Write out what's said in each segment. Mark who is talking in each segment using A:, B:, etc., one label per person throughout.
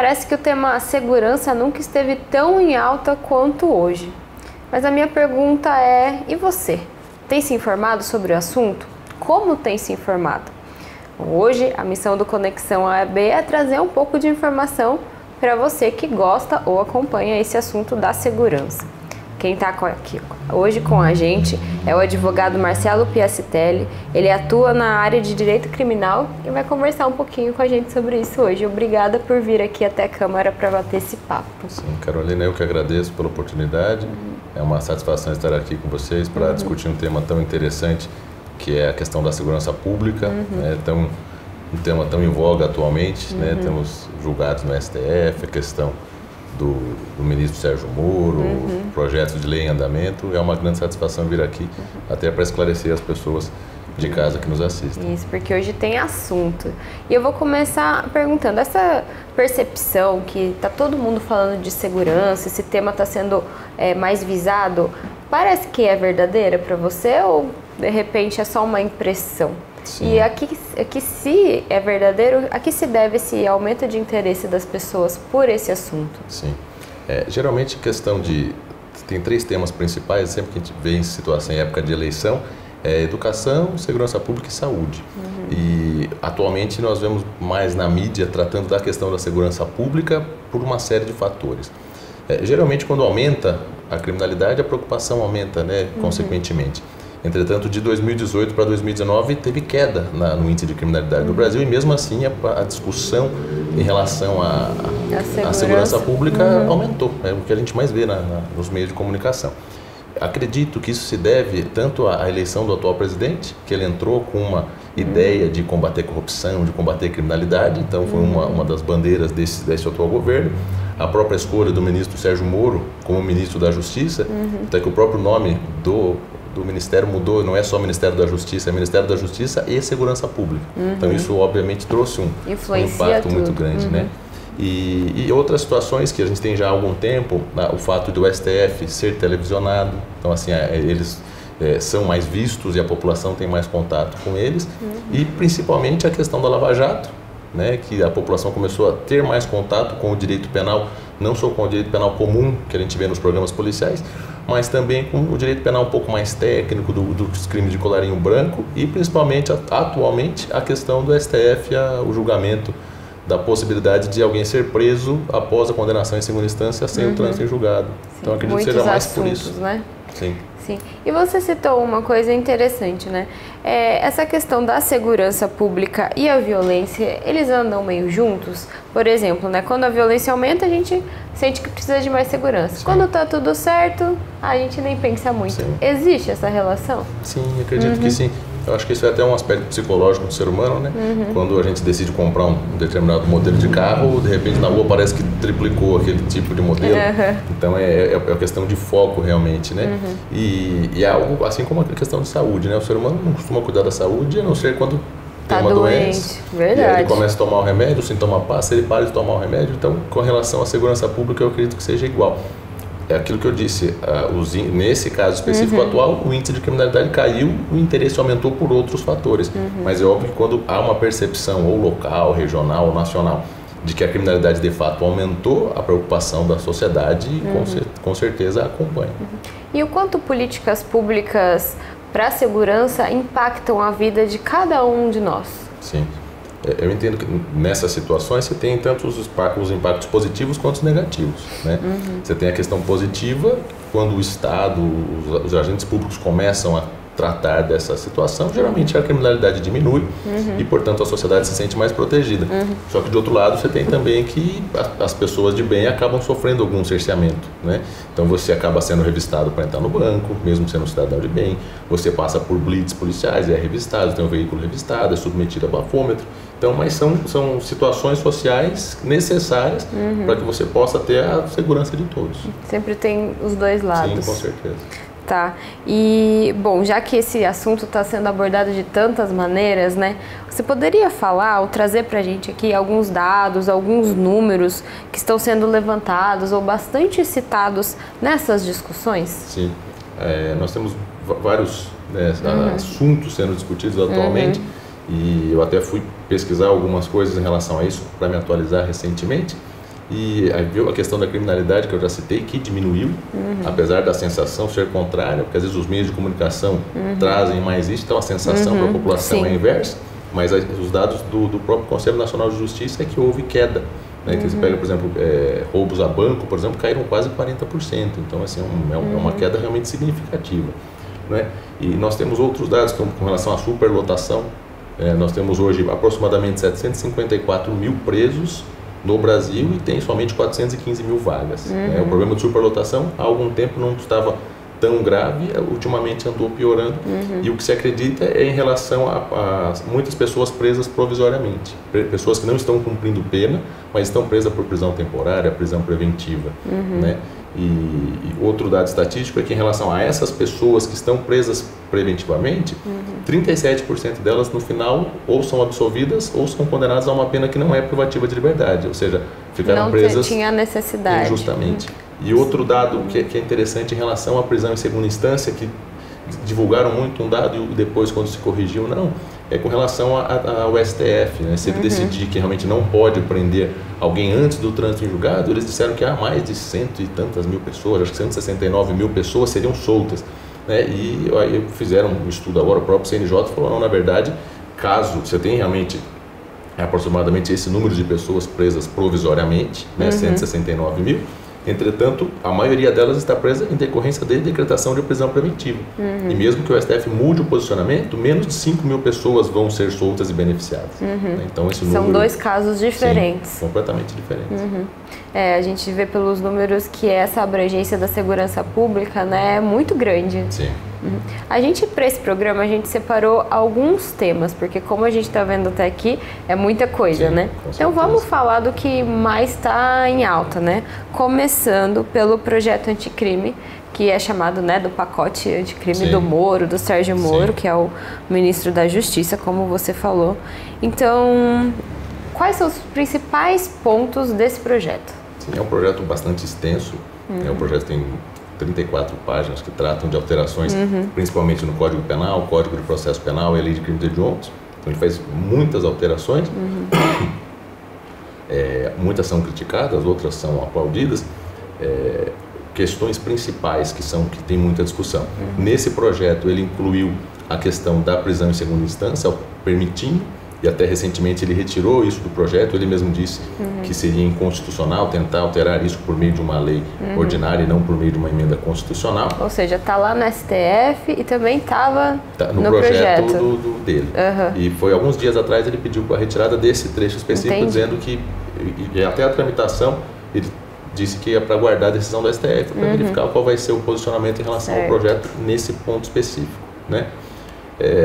A: Parece que o tema segurança nunca esteve tão em alta quanto hoje. Mas a minha pergunta é, e você? Tem se informado sobre o assunto? Como tem se informado? Hoje, a missão do Conexão AEB é trazer um pouco de informação para você que gosta ou acompanha esse assunto da segurança. Quem está aqui hoje com a gente é o advogado Marcelo Piacitelli. Ele atua na área de direito criminal e vai conversar um pouquinho com a gente sobre isso hoje. Obrigada por vir aqui até a Câmara para bater esse papo.
B: Sim, Carolina, eu que agradeço pela oportunidade. É uma satisfação estar aqui com vocês para discutir um tema tão interessante que é a questão da segurança pública. Um tema tão em voga atualmente, né? Temos julgados no STF, a questão do ministro Sérgio Moro, projetos de lei em andamento. É uma grande satisfação vir aqui, até para esclarecer as pessoas de casa que nos assistem.
A: Isso, porque hoje tem assunto. E eu vou começar perguntando, essa percepção que está todo mundo falando de segurança, esse tema está sendo mais visado, parece que é verdadeira para você ou, de repente, é só uma impressão? Sim. E aqui, se é verdadeiro, a que se deve esse aumento de interesse das pessoas por esse assunto?
B: Sim. Geralmente, questão de... Tem 3 temas principais, sempre que a gente vê em situação em época de eleição, é educação, segurança pública e saúde. E, atualmente, nós vemos mais na mídia tratando da questão da segurança pública por uma série de fatores. Geralmente, quando aumenta a criminalidade, a preocupação aumenta, né, consequentemente. Entretanto, de 2018 para 2019 teve queda no índice de criminalidade do Brasil e mesmo assim a discussão em relação à segurança pública aumentou, é o que a gente mais vê nos meios de comunicação. Acredito que isso se deve tanto à eleição do atual presidente, que ele entrou com uma ideia de combater corrupção, de combater criminalidade, então foi uma das bandeiras desse atual governo. A própria escolha do ministro Sérgio Moro como ministro da Justiça, até que o próprio nome do Ministério mudou, não é só Ministério da Justiça, é Ministério da Justiça e Segurança Pública. Então isso obviamente trouxe um impacto muito grande, né? E outras situações que a gente tem já há algum tempo, o fato do STF ser televisionado, então assim, eles são mais vistos e a população tem mais contato com eles, e principalmente a questão da Lava Jato, né, que a população começou a ter mais contato com o direito penal, não só com o direito penal comum que a gente vê nos programas policiais, mas também com o direito penal um pouco mais técnico dos crimes de colarinho branco e principalmente, atualmente, a questão do STF, o julgamento da possibilidade de alguém ser preso após a condenação em segunda instância sem o trânsito em julgado.
A: Sim,
B: então acredito que seja mais por isso.
A: Né?
B: Sim.
A: Sim. E você citou uma coisa interessante, né? Essa questão da segurança pública e a violência, eles andam meio juntos? Por exemplo, né? Quando a violência aumenta, a gente sente que precisa de mais segurança. Sim. Quando tá tudo certo, a gente nem pensa muito. Sim. Existe essa relação?
B: Sim, acredito que sim. Eu acho que isso é até um aspecto psicológico do ser humano, né? Quando a gente decide comprar um determinado modelo de carro, de repente na rua parece que triplicou aquele tipo de modelo. Então é questão de foco realmente, né? E é algo assim como a questão de saúde, né? O ser humano não costuma cuidar da saúde, a não ser quando tem uma doença.
A: Verdade.
B: E aí ele começa a tomar o remédio, o sintoma passa, ele para de tomar o remédio. Então, com relação à segurança pública, eu acredito que seja igual. É aquilo que eu disse, nesse caso específico atual, o índice de criminalidade caiu, o interesse aumentou por outros fatores. Mas é óbvio que quando há uma percepção ou local, regional ou nacional de que a criminalidade de fato aumentou, a preocupação da sociedade com certeza acompanha.
A: E o quanto políticas públicas para a segurança impactam a vida de cada um de nós?
B: Sim. Eu entendo que nessas situações você tem tanto os impactos positivos quanto os negativos, né? Você tem a questão positiva, quando o Estado, os agentes públicos começam a tratar dessa situação, geralmente a criminalidade diminui e, portanto, a sociedade se sente mais protegida. Só que, de outro lado, você tem também que as pessoas de bem acabam sofrendo algum cerceamento, né? Então, você acaba sendo revistado para entrar no banco, mesmo sendo um cidadão de bem. Você passa por blitz policiais, é revistado, tem um veículo revistado, é submetido a bafômetro. Então, mas são situações sociais necessárias para que você possa ter a segurança de todos.
A: Sempre tem os dois lados.
B: Sim, com certeza.
A: Tá. E, bom, já que esse assunto está sendo abordado de tantas maneiras, né? Você poderia falar ou trazer para a gente aqui alguns dados, alguns números que estão sendo levantados ou bastante citados nessas discussões?
B: Sim. Nós temos vários assuntos sendo discutidos atualmente e eu até fui pesquisar algumas coisas em relação a isso para me atualizar recentemente. E aí viu a questão da criminalidade que eu já citei, que diminuiu, apesar da sensação ser contrária, porque às vezes os meios de comunicação trazem mais isso, então a sensação para a população é inversa, mas os dados do próprio Conselho Nacional de Justiça é que houve queda. Né? Que você pega, por exemplo, roubos a banco, por exemplo, caíram quase 40%, então assim, é uma queda realmente significativa. Né? E nós temos outros dados com relação à superlotação. Nós temos hoje aproximadamente 754 mil presos no Brasil e tem somente 415 mil vagas. Né? O problema de superlotação há algum tempo não estava tão grave, ultimamente andou piorando, e o que se acredita é em relação a muitas pessoas presas provisoriamente, pessoas que não estão cumprindo pena, mas estão presas por prisão temporária, prisão preventiva. Né? E outro dado estatístico é que em relação a essas pessoas que estão presas preventivamente, 37% delas no final ou são absolvidas ou são condenadas a uma pena que não é privativa de liberdade, ou seja, ficaram presas
A: não tinha necessidade.
B: Injustamente. E outro dado que é interessante em relação à prisão em segunda instância, que divulgaram muito um dado e depois quando se corrigiu não, é com relação ao STF, né? Se ele decidir que realmente não pode prender alguém antes do trânsito em julgado, eles disseram que há mais de cento e tantas mil pessoas, acho que 169 mil pessoas seriam soltas. Né? E aí fizeram um estudo agora, o próprio CNJ falou, não, na verdade, caso você tenha realmente aproximadamente esse número de pessoas presas provisoriamente, né? 169 mil, entretanto, a maioria delas está presa em decorrência de decretação de prisão preventiva. E mesmo que o STF mude o posicionamento, menos de 5 mil pessoas vão ser soltas e beneficiadas. Então, esse número,
A: são dois casos diferentes.
B: Sim, completamente diferentes.
A: A gente vê pelos números que essa abrangência da segurança pública, né, é muito grande.
B: Sim.
A: A gente, para esse programa, a gente separou alguns temas, porque como a gente está vendo até aqui, é muita coisa, né? Então vamos falar do que mais está em alta, né? Começando pelo projeto anticrime, que é chamado, né, do pacote anticrime do Moro, do Sérgio Moro, que é o ministro da Justiça, como você falou. Então, quais são os principais pontos desse projeto?
B: Sim, é um projeto bastante extenso, é um projeto que tem 34 páginas que tratam de alterações, principalmente no Código Penal, Código de Processo Penal e a Lei de Crimes Hediondos. Então, ele faz muitas alterações, muitas são criticadas, outras são aplaudidas. Questões principais que tem muita discussão. Nesse projeto, ele incluiu a questão da prisão em segunda instância, permitindo, e até recentemente ele retirou isso do projeto, ele mesmo disse que seria inconstitucional tentar alterar isso por meio de uma lei ordinária e não por meio de uma emenda constitucional.
A: Ou seja, está lá no STF e também estava
B: no projeto dele. E foi alguns dias atrás ele pediu a retirada desse trecho específico, dizendo que, e até a tramitação, ele disse que é para aguardar a decisão do STF, para verificar qual vai ser o posicionamento em relação ao projeto nesse ponto específico. Né?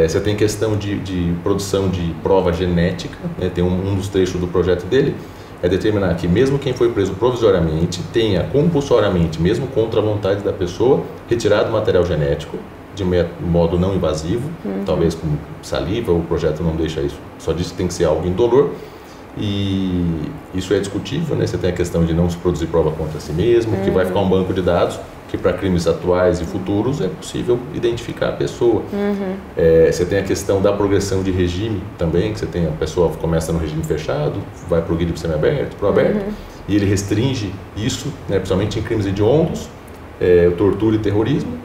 B: Você tem questão de produção de prova genética, né? Tem um dos trechos do projeto dele, é determinar que mesmo quem foi preso provisoriamente tenha compulsoriamente, mesmo contra a vontade da pessoa, retirado o material genético de modo não invasivo, talvez com saliva, o projeto não deixa isso, só diz que tem que ser algo indolor. E isso é discutível, né? Você tem a questão de não se produzir prova contra si mesmo, que vai ficar um banco de dados que para crimes atuais e futuros é possível identificar a pessoa. Você tem a questão da progressão de regime também, que você tem a pessoa começa no regime fechado, vai para o regime semiaberto, para o aberto, e ele restringe isso, né, principalmente em crimes hediondos, tortura e terrorismo.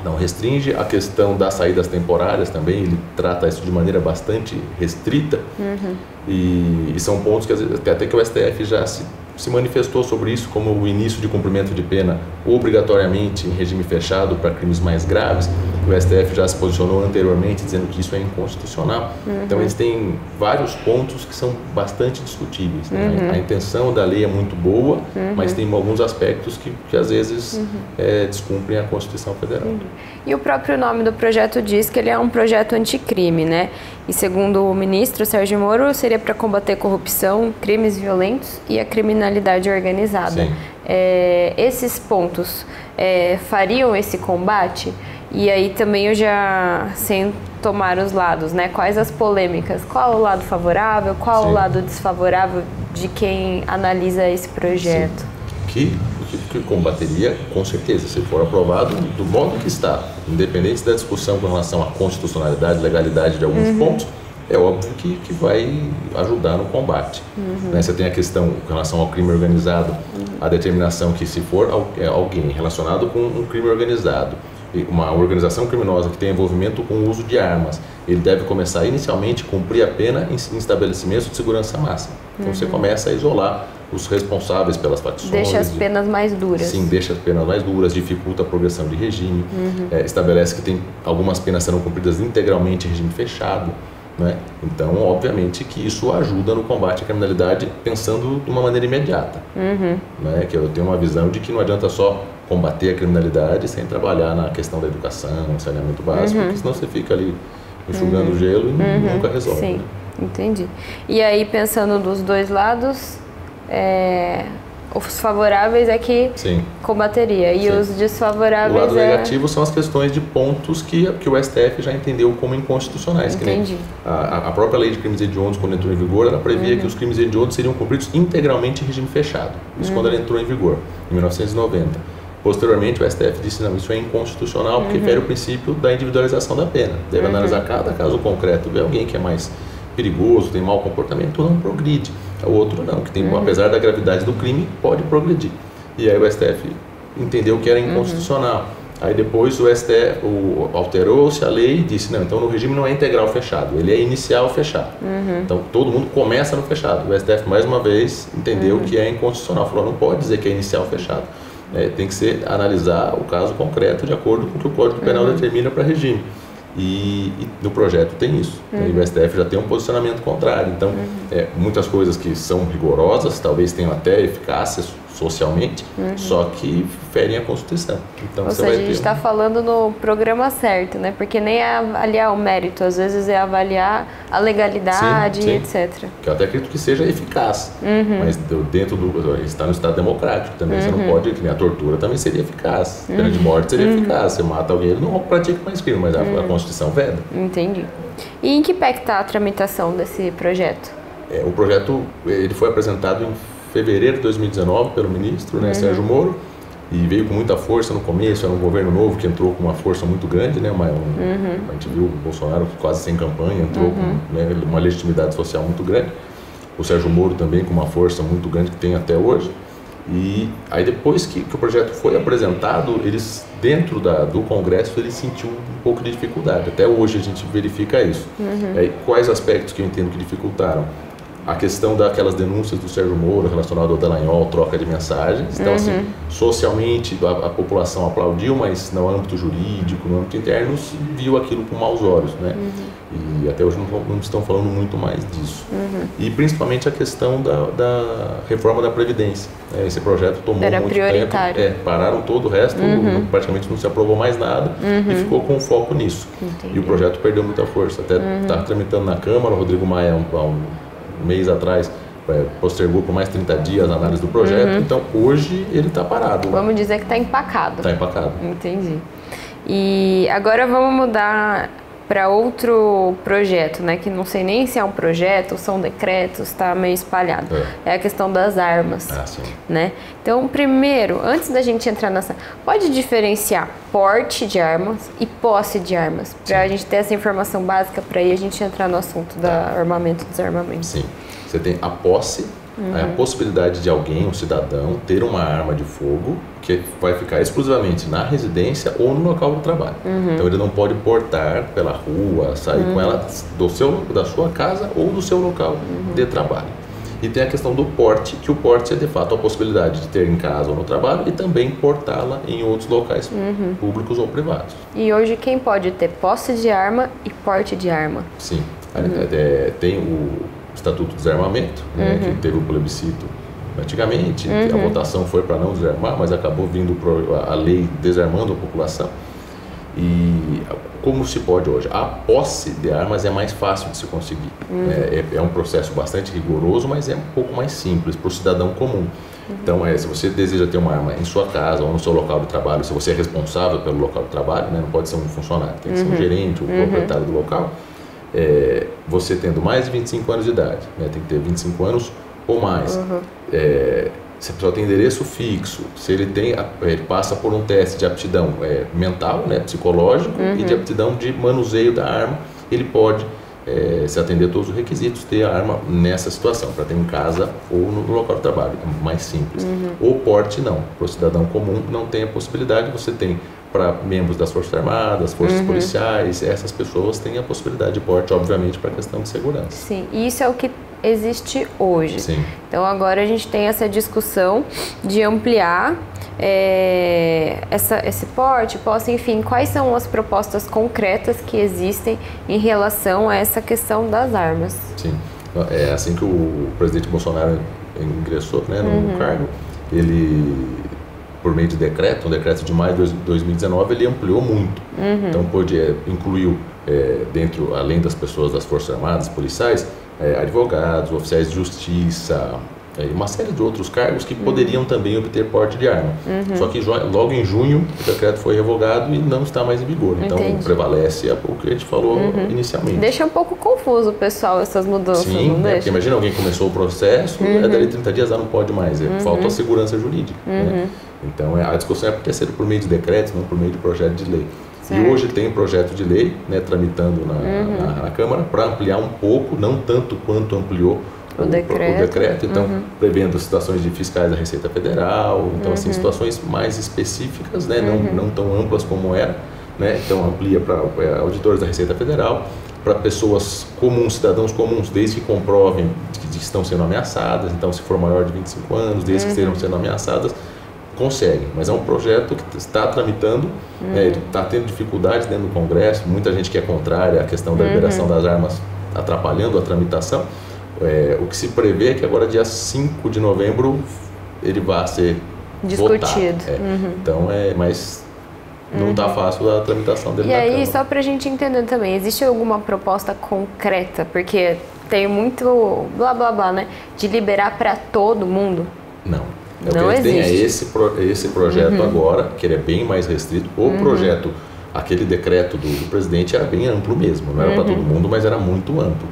B: Não restringe a questão das saídas temporárias também, ele trata isso de maneira bastante restrita, e são pontos que às vezes, até que o STF já se manifestou sobre isso, como o início de cumprimento de pena obrigatoriamente em regime fechado para crimes mais graves. O STF já se posicionou anteriormente dizendo que isso é inconstitucional. Então eles têm vários pontos que são bastante discutíveis. Né? A intenção da lei é muito boa, mas tem alguns aspectos que às vezes descumprem a Constituição Federal.
A: E o próprio nome do projeto diz que ele é um projeto anticrime, né? E segundo o ministro Sérgio Moro, seria para combater corrupção, crimes violentos e a criminalidade organizada. Esses pontos fariam esse combate? E aí também eu já, sem tomar os lados, né? Quais as polêmicas? Qual o lado favorável? Qual o lado desfavorável de quem analisa esse projeto?
B: Que combateria, com certeza, se for aprovado do modo que está, independente da discussão com relação à constitucionalidade, legalidade de alguns pontos, é óbvio que vai ajudar no combate. Né? Você tem a questão com relação ao crime organizado, a determinação que se for alguém relacionado com um crime organizado, uma organização criminosa que tem envolvimento com o uso de armas, ele deve começar inicialmente a cumprir a pena em estabelecimentos de segurança máxima. Então você começa a isolar os responsáveis pelas facções.
A: Deixa as penas mais duras.
B: Sim, deixa as penas mais duras, dificulta a progressão de regime, estabelece que tem algumas penas serão cumpridas integralmente em regime fechado. Né? Então, obviamente que isso ajuda no combate à criminalidade pensando de uma maneira imediata. Né? Que eu tenho uma visão de que não adianta só combater a criminalidade sem trabalhar na questão da educação, saneamento básico, porque senão você fica ali enxugando o gelo e nunca resolve.
A: Sim,
B: né?
A: entendi. E aí, pensando dos dois lados, os favoráveis é que
B: Sim.
A: combateria e os desfavoráveis
B: O lado negativo são as questões de pontos que o STF já entendeu como inconstitucionais.
A: Entendi.
B: Que nem a própria lei de crimes hediondos, quando entrou em vigor, ela previa que os crimes hediondos seriam cumpridos integralmente em regime fechado. Isso quando ela entrou em vigor, em 1990. Posteriormente, o STF disse, não, isso é inconstitucional porque fere o princípio da individualização da pena. Deve analisar cada caso concreto, ver alguém que é mais perigoso, tem mau comportamento, não progride. O outro não, que tem, apesar da gravidade do crime, pode progredir. E aí o STF entendeu que era inconstitucional. Aí depois o STF alterou-se a lei e disse, não, então no regime não é integral fechado, ele é inicial fechado. Então todo mundo começa no fechado. O STF mais uma vez entendeu que é inconstitucional, falou, não pode dizer que é inicial fechado. Tem que ser analisar o caso concreto de acordo com o que o Código Penal determina para regime. E no projeto tem isso. E o STF já tem um posicionamento contrário. Então, muitas coisas que são rigorosas, talvez tenham até eficácia socialmente, só que ferem a Constituição. Então,
A: Ou seja, a gente está falando no programa certo, né? Porque nem é avaliar o mérito, às vezes é avaliar a legalidade,
B: sim.
A: etc.
B: Que eu até acredito que seja eficaz, mas dentro está no Estado democrático também, você não pode, que nem a tortura também seria eficaz, a pena de morte seria eficaz, você mata alguém, ele não pratica mais crime, mas a Constituição veda.
A: Entendi. E em que pé que está a tramitação desse projeto?
B: O projeto ele foi apresentado em fevereiro de 2019 pelo ministro, né, Sérgio Moro, e veio com muita força no começo, era um governo novo que entrou com uma força muito grande, né, a gente viu o Bolsonaro quase sem campanha, entrou com uma legitimidade social muito grande, o Sérgio Moro também com uma força muito grande que tem até hoje, e aí depois que o projeto foi apresentado, eles dentro do Congresso eles sentiu um pouco de dificuldade, até hoje a gente verifica isso. Quais aspectos que eu entendo que dificultaram? A questão daquelas denúncias do Sérgio Moro relacionado ao Dallagnol, troca de mensagens. Então, assim, socialmente a população aplaudiu, mas no âmbito jurídico, no âmbito interno, viu aquilo com maus olhos, né? E até hoje não estão falando muito mais disso. E principalmente a questão da reforma da Previdência. Esse projeto tomou muito
A: prioritário.
B: tempo. Pararam todo o resto, praticamente não se aprovou mais nada e ficou com foco nisso.
A: Entendi.
B: E o projeto perdeu muita força. Até está tramitando na Câmara, o Rodrigo Maia um mês atrás postergou por mais 30 dias a análise do projeto, então hoje ele está parado.
A: Vamos dizer que está empacado.
B: Está empacado.
A: Entendi. E agora vamos mudar para outro projeto, né? Que não sei nem se é um projeto ou são decretos, está meio espalhado. É a questão das armas.
B: Sim.
A: Né? Então, primeiro, antes da gente entrar nessa, pode diferenciar porte de armas e posse de armas, para a gente ter essa informação básica para aí a gente entrar no assunto do armamento e desarmamento.
B: Sim. Você tem a posse, a possibilidade de alguém, um cidadão, ter uma arma de fogo que vai ficar exclusivamente na residência ou no local do trabalho. Então ele não pode portar pela rua, sair com ela da sua casa ou do seu local de trabalho. E tem a questão do porte, que o porte é de fato a possibilidade de ter em casa ou no trabalho e também portá-la em outros locais públicos ou privados.
A: E hoje quem pode ter posse de arma e porte de arma?
B: Sim, tem o Estatuto de Desarmamento, que teve o plebiscito antigamente, a votação foi para não desarmar, mas acabou vindo a lei desarmando a população. E como se pode hoje? A posse de armas é mais fácil de se conseguir. É um processo bastante rigoroso, mas é um pouco mais simples para o cidadão comum. Então, se você deseja ter uma arma em sua casa ou no seu local de trabalho, se você é responsável pelo local de trabalho, né, não pode ser um funcionário, tem que ser um gerente, um proprietário do local, você tendo mais de 25 anos de idade, né, tem que ter 25 anos ou mais. Se a pessoa tem endereço fixo, se ele passa por um teste de aptidão mental, né, psicológico, e de aptidão de manuseio da arma, ele pode se atender a todos os requisitos, ter a arma nessa situação, para ter em casa ou no local de trabalho, é mais simples. O porte não, para o cidadão comum não tem a possibilidade, você tem para membros das Forças Armadas, Forças Policiais, essas pessoas têm a possibilidade de porte, obviamente, para a questão de segurança.
A: Sim, e isso é o que existe hoje.
B: Sim.
A: Então agora a gente tem essa discussão de ampliar esse porte, posse, enfim, quais são as propostas concretas que existem em relação a essa questão das armas?
B: Sim, é assim que o presidente Bolsonaro ingressou, né, no cargo, ele, por meio de decreto, um decreto de maio de 2019, ele ampliou muito. Então incluiu dentro, além das pessoas das Forças Armadas, policiais, advogados, oficiais de justiça, uma série de outros cargos que poderiam também obter porte de arma. Só que logo em junho o decreto foi revogado e não está mais em vigor. Então prevalece o que a gente falou inicialmente.
A: Deixa um pouco confuso, pessoal, essas mudanças.
B: Sim,
A: não deixa?
B: Porque imagina alguém começou o processo, dali 30 dias não pode mais. Falta a segurança jurídica. Né? Então a discussão é porque ser por meio de decreto, não por meio de projeto de lei. Certo. E hoje tem um projeto de lei, né, tramitando na Câmara para ampliar um pouco, não tanto quanto ampliou o decreto, então prevendo situações de fiscais da Receita Federal, então assim, situações mais específicas, né, não tão amplas como era, né, então amplia para auditores da Receita Federal, para pessoas comuns, cidadãos comuns, desde que comprovem que estão sendo ameaçadas, então se for maior de 25 anos, desde que estejam sendo ameaçadas, consegue, mas é um projeto que está tramitando, está tendo dificuldades dentro do Congresso, muita gente que é contrária à questão da liberação das armas atrapalhando a tramitação. O que se prevê é que agora, dia 5 de novembro, ele vai ser
A: discutido.
B: Então, mas não está fácil a tramitação dele.
A: E aí, só para a gente entender também, existe alguma proposta concreta? Porque tem muito blá blá blá, né? De liberar para todo mundo?
B: Não.
A: Não
B: que a gente tem
A: existe.
B: Esse projeto agora, que ele é bem mais restrito. O projeto, aquele decreto do presidente era bem amplo mesmo, não era para todo mundo, mas era muito amplo.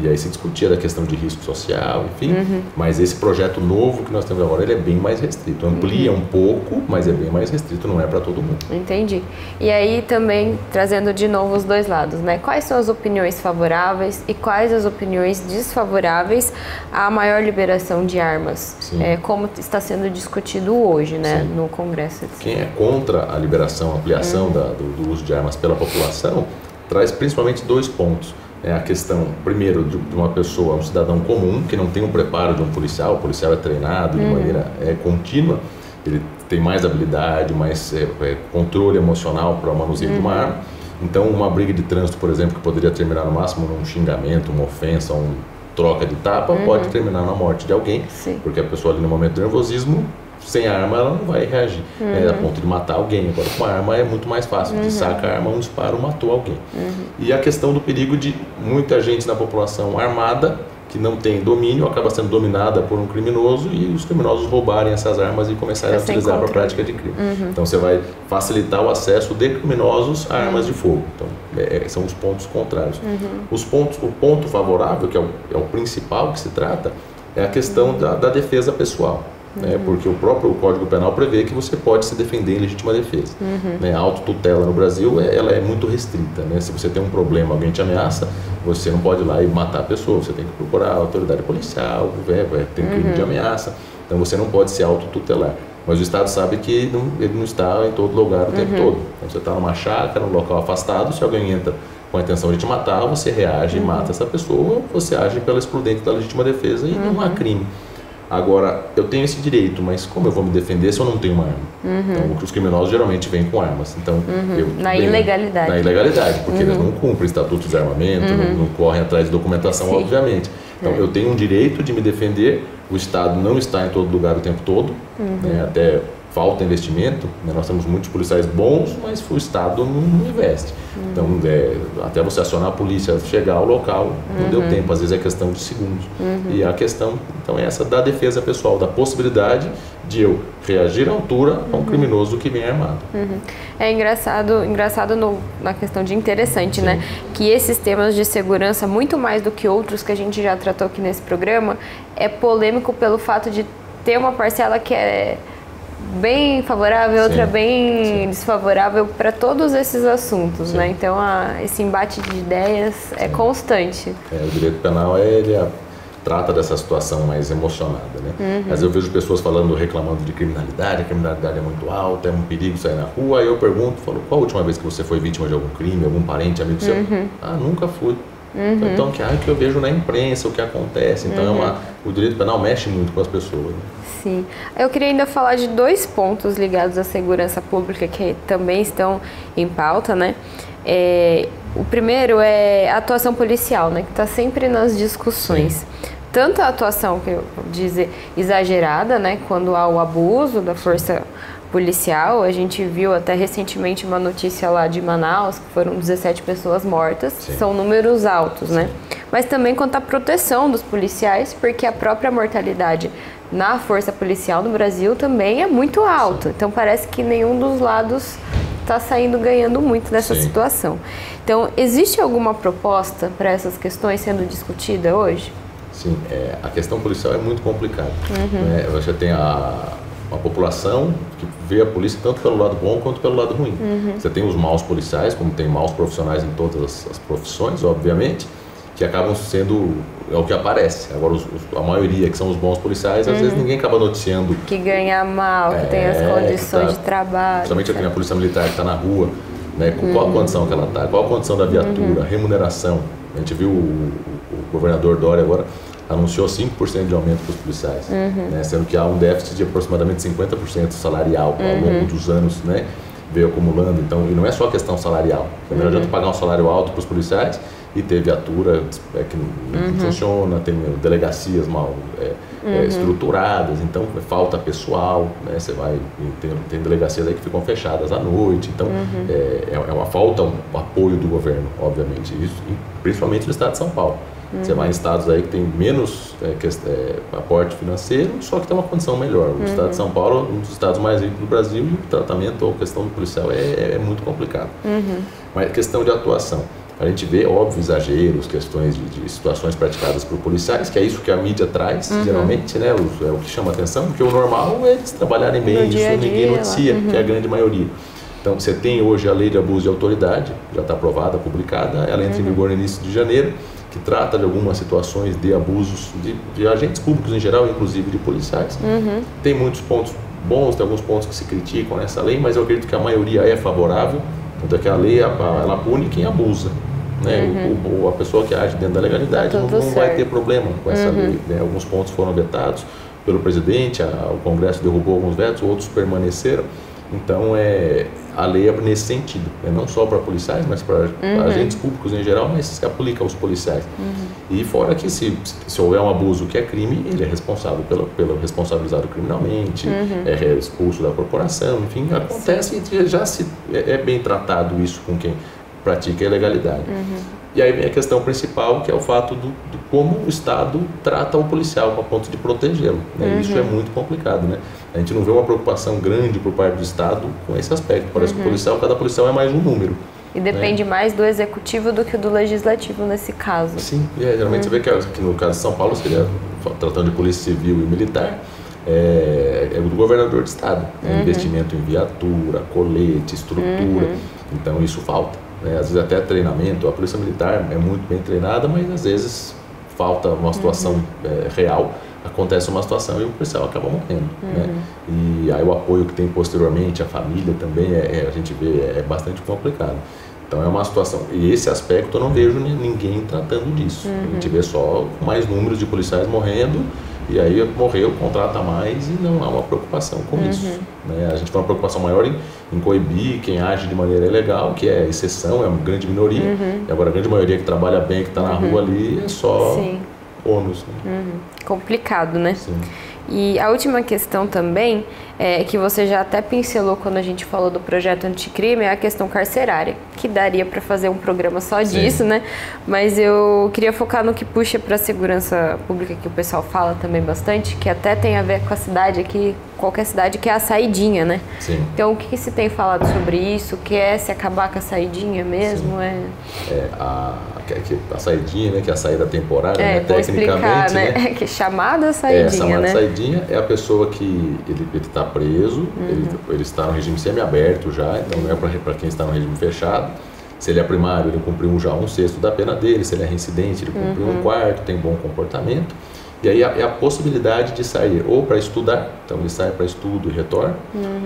B: E aí se discutia da questão de risco social, enfim, mas esse projeto novo que nós temos agora, ele é bem mais restrito. Amplia um pouco, mas é bem mais restrito, não é para todo mundo.
A: Entendi. E aí também, trazendo de novo os dois lados, né? Quais são as opiniões favoráveis e quais as opiniões desfavoráveis à maior liberação de armas? Como está sendo discutido hoje, né, no Congresso.
B: Quem é contra a liberação, a ampliação do uso de armas pela população, traz principalmente dois pontos. A questão, primeiro, de uma pessoa, um cidadão comum, que não tem o preparo de um policial, o policial é treinado de maneira contínua, ele tem mais habilidade, mais controle emocional para o manuseio de uma arma. Então, uma briga de trânsito, por exemplo, que poderia terminar no máximo num xingamento, uma ofensa, troca de tapa, pode terminar na morte de alguém, porque a pessoa ali no momento do nervosismo, sem arma ela não vai reagir, a ponto de matar alguém. Agora com a arma é muito mais fácil, de saca a arma, um disparo, matou alguém. E a questão do perigo de muita gente na população armada, que não tem domínio, acaba sendo dominada por um criminoso e os criminosos roubarem essas armas e começarem a utilizar para a prática de crime. Então você vai facilitar o acesso de criminosos a armas de fogo. Então são os pontos contrários. O ponto favorável, que é o principal que se trata, é a questão da defesa pessoal. Porque o próprio Código Penal prevê que você pode se defender em legítima defesa. A autotutela no Brasil ela é muito restrita. Se você tem um problema, alguém te ameaça, você não pode ir lá e matar a pessoa, você tem que procurar a autoridade policial, tem crime de ameaça, então você não pode se autotutelar. Mas o Estado sabe que ele não está em todo lugar o tempo todo. Então você está numa chácara, num local afastado, se alguém entra com a intenção de te matar, você reage e mata essa pessoa, você age pela excludente da legítima defesa e não há crime. Agora, eu tenho esse direito, mas como eu vou me defender se eu não tenho uma arma? Então, os criminosos geralmente vêm com armas. Então,
A: na ilegalidade.
B: Na ilegalidade, porque eles não cumprem estatuto de desarmamento, não correm atrás de documentação, obviamente. Então, eu tenho um direito de me defender, o Estado não está em todo lugar o tempo todo, até falta investimento, nós temos muitos policiais bons, mas o Estado não investe. Então, até você acionar a polícia, chegar ao local, não deu tempo, às vezes é questão de segundos. E a questão, então, é essa da defesa pessoal, da possibilidade de eu reagir à altura a um criminoso que vem armado.
A: É engraçado na questão de interessante, né? Que esses temas de segurança, muito mais do que outros que a gente já tratou aqui nesse programa, é polêmico pelo fato de ter uma parcela que é bem favorável, outra
B: Sim.
A: bem desfavorável para todos esses assuntos,
B: Sim.
A: né? Então, esse embate de ideias é constante.
B: O direito penal, trata dessa situação mais emocionada, né? Às vezes eu vejo pessoas falando, reclamando de criminalidade, a criminalidade é muito alta, é um perigo sair na rua, aí eu pergunto, qual a última vez que você foi vítima de algum crime, algum parente, amigo seu? Ah, nunca fui. Então, que eu vejo na imprensa o que acontece, então o direito penal mexe muito com as pessoas, né?
A: Sim. Eu queria ainda falar de 2 pontos ligados à segurança pública que também estão em pauta, né? O primeiro é a atuação policial, né? Que está sempre nas discussões. Sim. Tanto a atuação, que eu vou dizer, exagerada, né? Quando há o abuso da força policial. A gente viu até recentemente uma notícia lá de Manaus, que foram 17 pessoas mortas. Sim. São números altos, né? Mas também quanto à proteção dos policiais, porque a própria mortalidade na força policial no Brasil também é muito alta. Então parece que nenhum dos lados está saindo ganhando muito nessa situação. Então, existe alguma proposta para essas questões sendo discutida hoje?
B: Sim, a questão policial é muito complicada. Né? Você tem a população que vê a polícia tanto pelo lado bom quanto pelo lado ruim. Você tem os maus policiais, como tem maus profissionais em todas as profissões, obviamente, que acabam sendo, é o que aparece. Agora, a maioria, que são os bons policiais, às vezes ninguém acaba noticiando.
A: Que ganha mal, que tem as condições de trabalho.
B: Principalmente aqui na Polícia Militar, que está na rua, né, com qual a condição que ela está, qual a condição da viatura, remuneração. A gente viu o governador Dória agora anunciou 5% de aumento para os policiais, né, sendo que há um déficit de aproximadamente 50% salarial ao longo dos anos, né, veio acumulando. Então, e não é só questão salarial. Não adianta pagar um salário alto para os policiais e ter viatura que não funciona, tem delegacias mal estruturadas, então falta pessoal, né? Você vai, tem delegacias aí que ficam fechadas à noite, então é uma falta, um apoio do governo, obviamente, isso, e principalmente no estado de São Paulo. Você vai em estados aí que tem menos aporte financeiro, só que tem uma condição melhor. O estado de São Paulo é um dos estados mais ricos do Brasil e o tratamento ou questão do policial é muito complicado. Mas questão de atuação. A gente vê, óbvio, exageros, questões de situações praticadas por policiais, que é isso que a mídia traz, geralmente, né? É o que chama a atenção, porque o normal é eles trabalharem bem, isso ninguém noticia, que é a grande maioria. Então, você tem hoje a Lei de Abuso de Autoridade, já está aprovada, publicada, ela entra em vigor no início de janeiro, que trata de algumas situações de abusos de agentes públicos em geral, inclusive de policiais. Tem muitos pontos bons, tem alguns pontos que se criticam nessa lei, mas eu acredito que a maioria é favorável, tanto é que a lei ela pune quem abusa. Né? A pessoa que age dentro da legalidade não vai ter problema com essa lei. Né? Alguns pontos foram vetados pelo presidente, o Congresso derrubou alguns vetos, outros permaneceram. Então, a lei é nesse sentido, não só para policiais, mas para agentes públicos em geral, mas se aplica aos policiais. E fora que se houver um abuso que é crime, ele é responsável pelo responsabilizado criminalmente, é expulso da corporação, enfim, acontece e já é bem tratado isso com quem pratica a ilegalidade. E aí vem a questão principal, que é o fato de como o Estado trata o policial a ponto de protegê-lo. Né? Isso é muito complicado, né? A gente não vê uma preocupação grande por parte do Estado com esse aspecto. Parece que cada policial é mais um número.
A: E depende mais do executivo do que do legislativo nesse caso.
B: Sim, geralmente você vê que no caso de São Paulo, seria tratando de polícia civil e militar, é do governador de estado. Investimento em viatura, colete, estrutura. Então isso falta. Né? Às vezes até treinamento. A polícia militar é muito bem treinada, mas às vezes falta uma situação real. Acontece uma situação e o policial acaba morrendo. Né? E aí o apoio que tem posteriormente, a família também, a gente vê, é bastante complicado. Então é uma situação, e esse aspecto eu não vejo ninguém tratando disso. A gente vê só mais números de policiais morrendo, e aí morreu, contrata mais e não há uma preocupação com isso. Né? A gente tem uma preocupação maior em coibir quem age de maneira ilegal, que é exceção, é uma grande minoria. E agora a grande maioria que trabalha bem, que está na rua ali, é só ônus. Né?
A: Complicado, né?
B: Sim.
A: E a última questão também, que você já até pincelou quando a gente falou do projeto anticrime, é a questão carcerária, que daria para fazer um programa só disso, né? Mas eu queria focar no que puxa para a segurança pública, que o pessoal fala também bastante, que até tem a ver com a cidade aqui, qualquer cidade, que é a saidinha, né?
B: Sim.
A: Então, o que se tem falado sobre isso? Que é se acabar com a saidinha mesmo?
B: A saidinha, né, que é a saída temporária, né,
A: tecnicamente, explicar, né? Que chamada saidinha,
B: chamada saidinha é a pessoa que ele está preso, ele está no regime semiaberto já, então não é para quem está no regime fechado. Se ele é primário, ele cumpriu já 1/6 da pena dele. Se ele é reincidente, ele cumpriu 1/4, tem bom comportamento. E aí é a possibilidade de sair ou para estudar, então ele sai para estudo e retorna,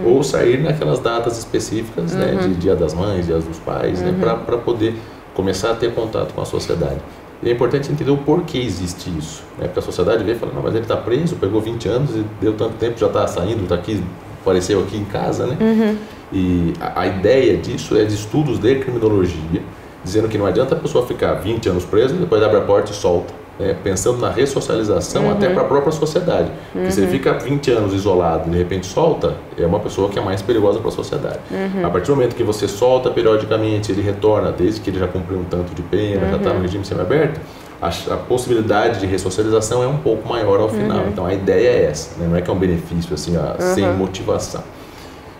B: ou sair naquelas datas específicas, né, de Dia das Mães, Dia dos Pais, né, para poder começar a ter contato com a sociedade. E é importante entender o porquê existe isso, né, porque a sociedade vê e fala, não, mas ele está preso, pegou 20 anos e deu tanto tempo, já está saindo, está aqui, apareceu aqui em casa, né? E a ideia disso é de estudos de criminologia, dizendo que não adianta a pessoa ficar 20 anos presa e depois abre a porta e solta, né? Pensando na ressocialização até para a própria sociedade. Porque se ele fica 20 anos isolado e de repente solta, é uma pessoa que é mais perigosa para a sociedade. A partir do momento que você solta periodicamente, ele retorna, desde que ele já cumpriu um tanto de pena, já está no regime semiaberto, a possibilidade de ressocialização é um pouco maior ao final. Então a ideia é essa, né? Não é que é um benefício assim, sem motivação.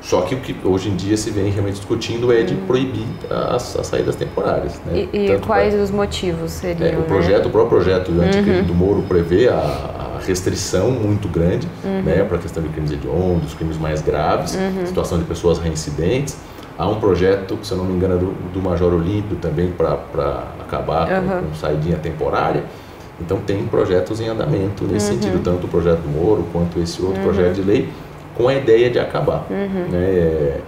B: Só que o que hoje em dia se vem realmente discutindo é de proibir as saídas temporárias. Né?
A: E quais os motivos seriam?
B: O próprio projeto anticrime do Moro prevê a restrição muito grande, né, para a questão de crimes hediondos, crimes mais graves, situação de pessoas reincidentes. Há um projeto, se eu não me engano, do Major Olímpio também para acabar com saidinha temporária. Então tem projetos em andamento nesse sentido, tanto o projeto do Moro quanto esse outro projeto de lei, com a ideia de acabar. Né?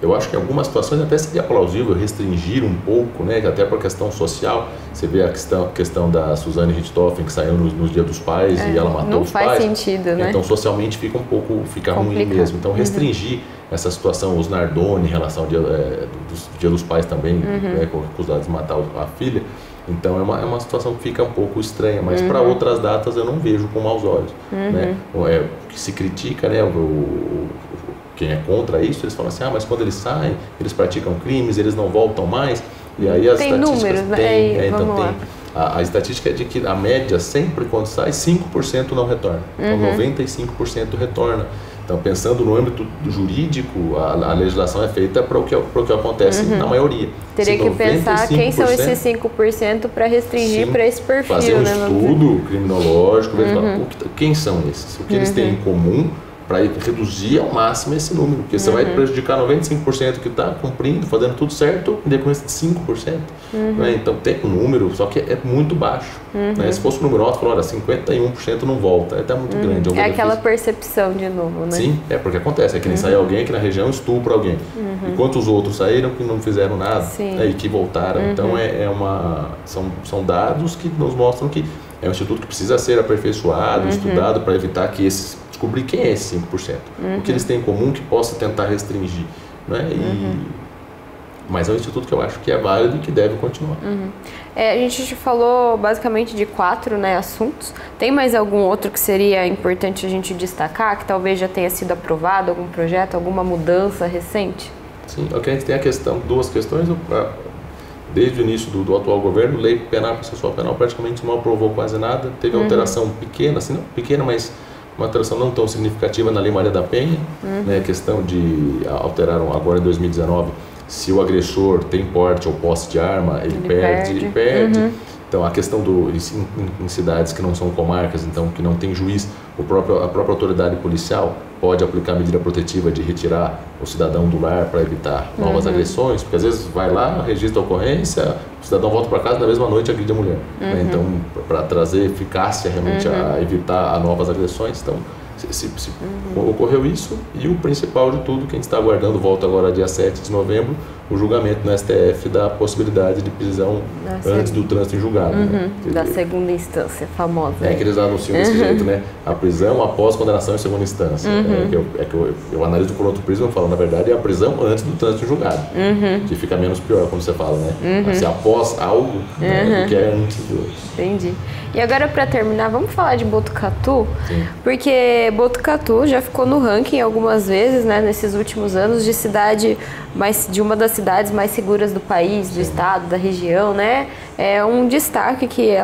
B: Eu acho que em algumas situações até seria plausível restringir um pouco, né? Até por questão social. Você vê a questão da Suzane Richthofen, que saiu nos Dia dos Pais e ela matou os pais.
A: Não faz sentido, né?
B: Então socialmente fica ruim mesmo. Então restringir essa situação, os Nardoni em relação ao Dia dos Pais também, né? Acusados de matar a filha. Então é uma situação que fica um pouco estranha, mas para outras datas eu não vejo com maus olhos. Né? O que se critica, né, quem é contra isso, eles falam assim, mas quando eles saem, eles praticam crimes, eles não voltam mais. E aí as estatísticas
A: números, né?
B: Então a estatística é de que a média sempre quando sai, 5% não retorna. Então 95% retorna. Então, pensando no âmbito jurídico, a legislação é feita para o que acontece na maioria.
A: Teria que pensar quem são esses 5% para restringir para esse perfil.
B: Fazer um estudo criminológico, ver quem são esses, o que eles têm em comum, para reduzir ao máximo esse número, porque você vai prejudicar 95% que está cumprindo, fazendo tudo certo, em decorrência de 5%. Né? Então tem um número, só que é muito baixo. Né? Se fosse um número alto, olha, 51% não volta, é muito grande.
A: É aquela percepção de novo, né?
B: Sim, porque acontece, é que nem sai alguém aqui na região estupra alguém, enquanto os outros saíram que não fizeram nada, né, e que voltaram. Então são dados que nos mostram que é um instituto que precisa ser aperfeiçoado, estudado para evitar que descobrir quem é esse 5%, o que eles têm em comum que possa tentar restringir, né? Mas é um instituto que eu acho que é válido e que deve continuar.
A: A gente falou basicamente de 4, né, assuntos. Tem mais algum outro que seria importante a gente destacar, que talvez já tenha sido aprovado, algum projeto, alguma mudança recente?
B: Sim, a gente tem duas questões. Desde o início do atual governo, lei penal processual penal praticamente não aprovou quase nada. Teve alteração pequena, assim, não pequena, mas uma alteração não tão significativa na Lei Maria da Penha, né, a questão de alteraram agora em 2019, se o agressor tem porte ou posse de arma, ele perde. Então a questão em cidades que não são comarcas, então que não tem juiz, a própria autoridade policial pode aplicar medida protetiva de retirar o cidadão do lar para evitar novas agressões, porque às vezes vai lá, registra a ocorrência, o cidadão volta para casa, na mesma noite agride a mulher. Né? Então, para trazer eficácia realmente a evitar novas agressões, então ocorreu isso, e o principal de tudo, que a gente está aguardando, volta agora dia 7 de novembro, o julgamento no STF da possibilidade de prisão antes do trânsito em julgado. Né?
A: Da segunda instância, famosa.
B: É que eles anunciam desse jeito, né? A prisão após condenação em segunda instância. Eu analiso por outro prisma e falo, na verdade, é a prisão antes do trânsito em julgado. Que fica menos pior quando você fala, né? Vai ser após algo, né, do que é antes do outro.
A: Entendi. E agora, para terminar, vamos falar de Botucatu? Sim. Porque Botucatu já ficou no ranking algumas vezes, né, nesses últimos anos, de uma das cidades cidades mais seguras do país, do estado, da região, né? É um destaque que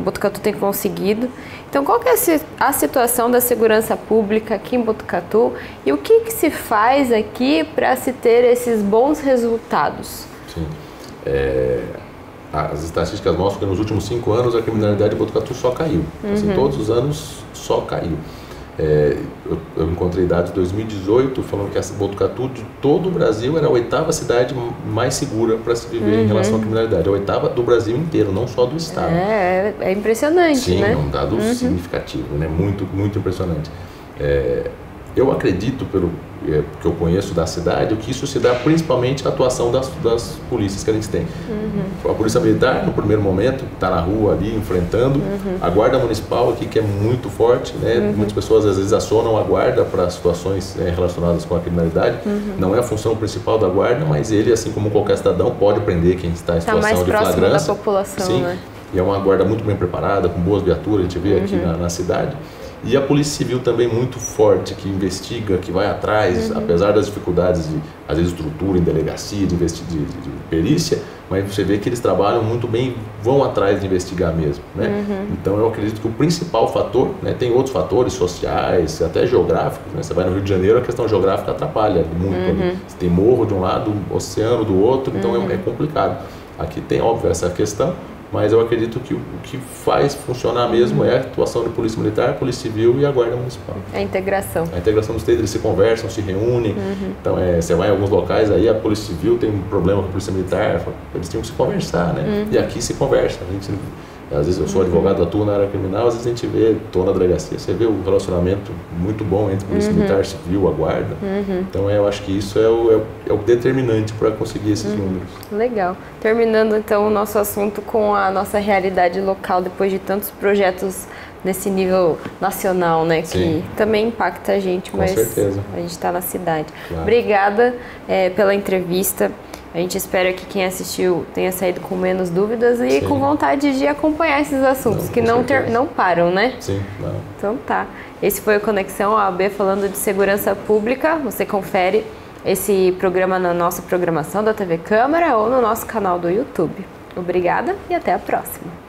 A: Botucatu tem conseguido. Então, qual que é a situação da segurança pública aqui em Botucatu e o que se faz aqui para se ter esses bons resultados?
B: Sim. As estatísticas mostram que nos últimos 5 anos a criminalidade em Botucatu só caiu. Assim, todos os anos só caiu. Eu encontrei dados de 2018 falando que a Botucatu de todo o Brasil era a 8ª cidade mais segura para se viver em relação à criminalidade. A 8ª do Brasil inteiro, não só do estado.
A: É impressionante,
B: sim,
A: né?
B: É um dado significativo, né? Muito, muito impressionante. Eu acredito, pelo que eu conheço da cidade, que isso se dá principalmente na atuação das polícias que a gente tem. A Polícia Militar, no primeiro momento, está na rua ali, enfrentando. A Guarda Municipal aqui, que é muito forte, né? Muitas pessoas, às vezes, acionam a Guarda para situações relacionadas com a criminalidade. Não é a função principal da Guarda, mas ele, assim como qualquer cidadão, pode prender quem está em situação de flagrância.
A: Está mais próximo da população,
B: sim,
A: né?
B: E é uma Guarda muito bem preparada, com boas viaturas, a gente vê aqui na cidade. E a Polícia Civil também muito forte, que investiga, que vai atrás, apesar das dificuldades de, às vezes, estrutura em delegacia, de perícia, mas você vê que eles trabalham muito bem, vão atrás de investigar mesmo, né? Então eu acredito que o principal fator, né, tem outros fatores sociais, até geográficos, né? Você vai no Rio de Janeiro, a questão geográfica atrapalha muito ali. Você tem morro de um lado, oceano do outro, então é complicado. Aqui tem, óbvio, essa questão, mas eu acredito que o que faz funcionar mesmo é a atuação de Polícia Militar, Polícia Civil e a Guarda Municipal.
A: A integração.
B: A integração dos três, eles se conversam, se reúnem. Então, você vai em alguns locais, aí a Polícia Civil tem um problema com a Polícia Militar, eles tinham que se conversar, né? E aqui se conversa. A gente, às vezes eu sou advogado, atuo na área criminal, às vezes a gente vê, estou na delegacia, você vê o relacionamento muito bom entre Polícia Militar, Civil, a Guarda. Então eu acho que isso é o determinante para conseguir esses números.
A: Legal. Terminando então o nosso assunto com a nossa realidade local, depois de tantos projetos nesse nível nacional, né?
B: Sim.
A: Que também impacta a gente,
B: Com
A: mas
B: certeza.
A: a gente está na cidade.
B: Claro.
A: Obrigada pela entrevista. A gente espera que quem assistiu tenha saído com menos dúvidas e com vontade de acompanhar esses assuntos, que não param, né?
B: Sim, não.
A: Então tá. Esse foi o Conexão OAB falando de segurança pública. Você confere esse programa na nossa programação da TV Câmara ou no nosso canal do YouTube. Obrigada e até a próxima.